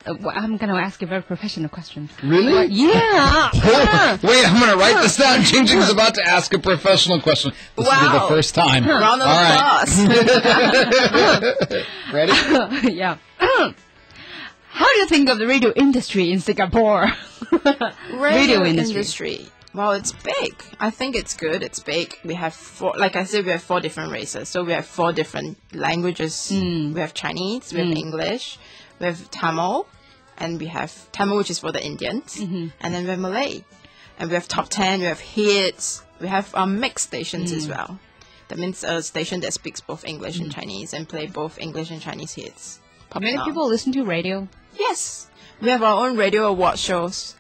I'm going to ask a very professional question. Really? Yeah. Wait, I'm going to write this down. Jingjing's about to ask a professional question. This will be the first time. Round of applause. Ready? Yeah. How do you think of the radio industry in Singapore? Radio industry. Well, it's big. I think it's good. It's big. We have like I said, we have 4 different races. So we have 4 different languages. We have Chinese, we have English, we have Tamil, and we have Tamil, which is for the Indians, and then we have Malay. And we have top 10, we have hits, we have mixed stations as well. That means a station that speaks both English and Chinese and play both English and Chinese hits. Many people listen to radio? Yes. We have our own radio award shows.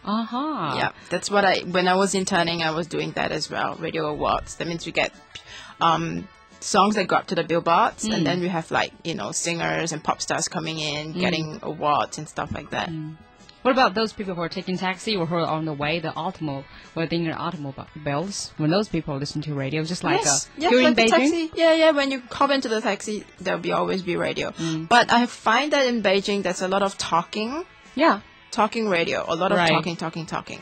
Yeah, that's what when I was interning, I was doing that as well, radio awards. That means we get songs that go up to the billboards, and then we have like, singers and pop stars coming in, getting awards and stuff like that. What about those people who are taking taxi or who are on the way, within their automobiles? When those people listen to radio, just like here in Beijing? Taxi. Yeah, when you hop into the taxi, there'll always be radio. But I find that in Beijing, there's a lot of talking. Yeah. Talking radio, a lot of talking.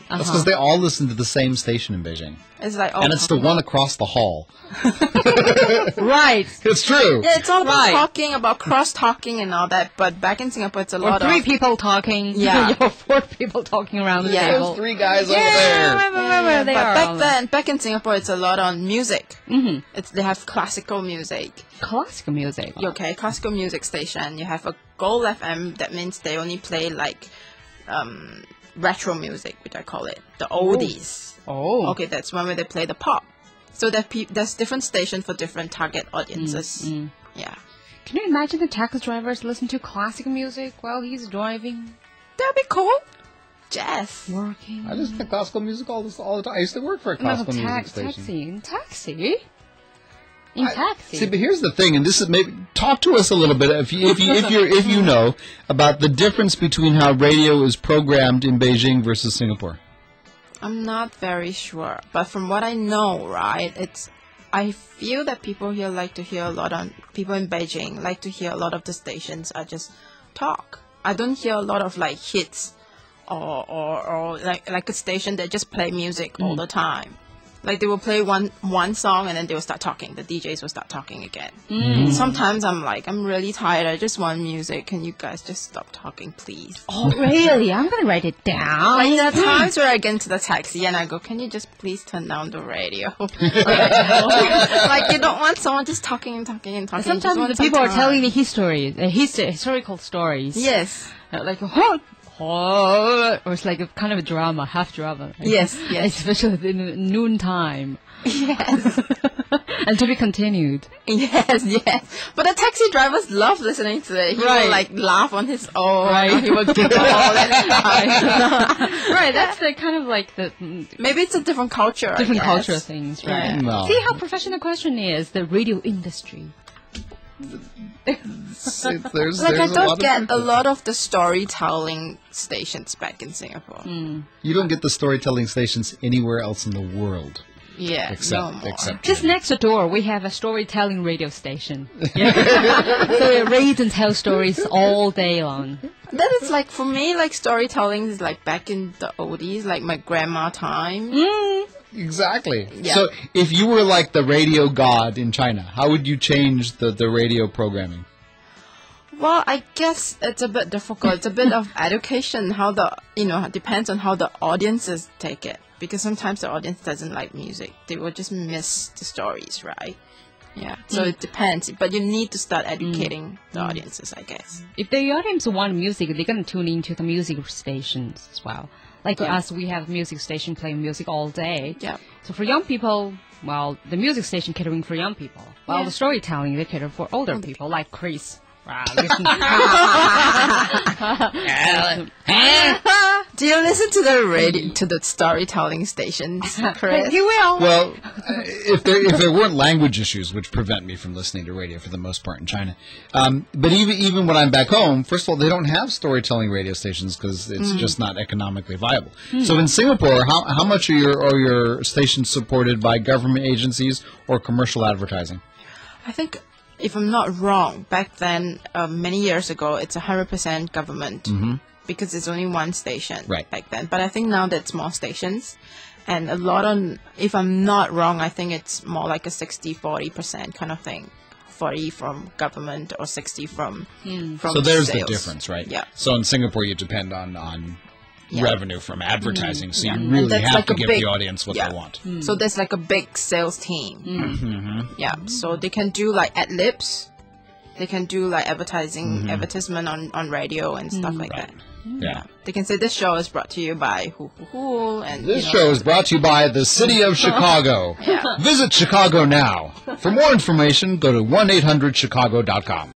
That's because they all listen to the same station in Beijing. It's like, and it's the one across the hall. Right. It's true. Yeah, it's all about talking, about cross-talking and all that. But back in Singapore, it's a lot of... 3 people talking. Yeah. You have 4 people talking around the table. There's 3 guys over there. But back in Singapore, it's a lot on music. They have classical music. Classical music? Okay, classical music station. You have a Gold FM. That means they only play like... retro music, which I call it, the oldies. Okay, that's one where they play the pop. So there's different station for different target audiences. Yeah. Can you imagine the taxi drivers listen to classical music while he's driving? That'd be cool. Jazz. Working. I listen to classical music all the time. I used to work for a classical music station. Taxi. See, but here's the thing, and this is maybe talk to us a little bit if you know about the difference between how radio is programmed in Beijing versus Singapore. I'm not very sure, but from what I know, right, I feel that people here like to hear a lot on people in Beijing like to hear a lot of the stations are just talk. I don't hear a lot of like hits or like a station that just play music all the time. Like they will play one song and then they will start talking. The DJs will start talking again. Sometimes I'm like, I'm really tired. I just want music. Can you guys just stop talking, please? Oh, really? I'm going to write it down. Like there are times where I get into the taxi and I go, can you just please turn down the radio? Like you don't want someone just talking and talking and talking. Sometimes the people are telling the historical stories. Yes. Like, or it's like a kind of a drama, half drama. Like, yes. Especially in noon time. Yes. And to be continued. Yes. But the taxi drivers love listening to it. He will like laugh on his own. Right. He will giggle all the time. Right, that's the kind of like the... Maybe it's a different culture, Different culture things, right? Yeah. No. See how professional question is, the radio industry. I don't get a lot of the storytelling stations back in Singapore. You don't get the storytelling stations anywhere else in the world. Yeah, except just next door, we have a storytelling radio station. So it reads and tells stories all day long. That is like, for me, like storytelling is like back in the oldies, like my grandma time. Exactly. Yeah. So if you were like the radio god in China, how would you change the radio programming? Well, I guess it's a bit difficult. It's a bit of education, it depends on how the audiences take it. Because sometimes the audience doesn't like music. They will just miss the stories, right? Yeah. So it depends. But you need to start educating the audiences, I guess. If the audience want music, they're going to tune into the music stations as well. Like us, we have music station playing music all day. Yeah. So for young people, well, the music station catering for young people. While the storytelling, they cater for older people, like Chris. Do you listen to the radio, to the storytelling stations, Chris? You will. Well, if there weren't language issues, which prevent me from listening to radio for the most part in China, but even when I'm back home, first of all, they don't have storytelling radio stations because it's just not economically viable. So in Singapore, how much are your stations supported by government agencies or commercial advertising? I think if I'm not wrong, back then, many years ago, it's 100% government because it's only one station back then. But I think now there's more stations. And a lot on, if I'm not wrong, I think it's more like a 60-40% kind of thing. 40 from government or 60 from So there's sales. the difference, right? Yeah. So in Singapore, you depend on revenue from advertising, so you really that's have like to a give big- the audience what they want. So there's like a big sales team. Yeah. So they can do like ad libs. They can do like advertisement on radio and stuff like that. Yeah. They can say this show is brought to you by who and This show is brought to you by the City of Chicago. Visit Chicago now. For more information, go to 1-800-Chicago.com.